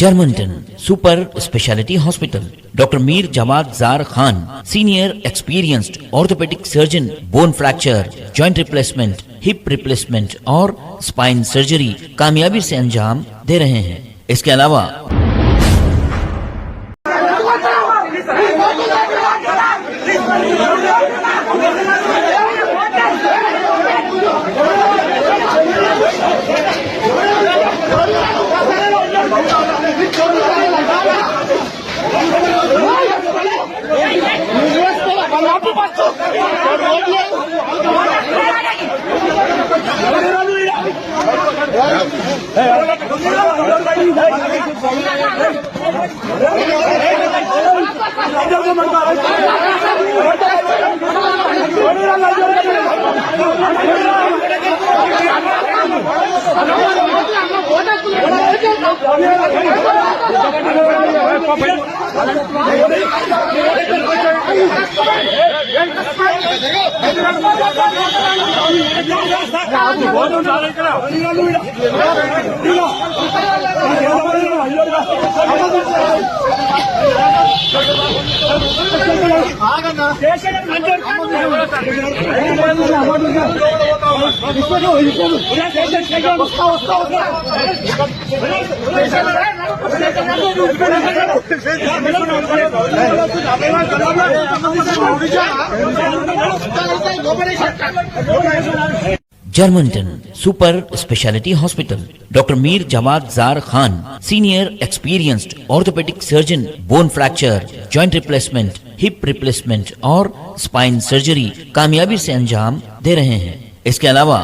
Germantown Super Speciality Hospital. Dr. Mir Jawad Zar Khan, Senior Experienced Orthopedic Surgeon, Bone Fracture, Joint Replacement, Hip Replacement और Spine Surgery कामयाबी से अंजाम दे रहे हैं। इसके अलावा Germantown Super Speciality Hospital. Dr. Mir Jawad Zar Khan, Senior Experienced Orthopedic Surgeon, Bone Fracture, Joint Replacement, Hip Replacement और Spine Surgery कामयाबी से अंजाम दे रहे हैं। इसके अलावा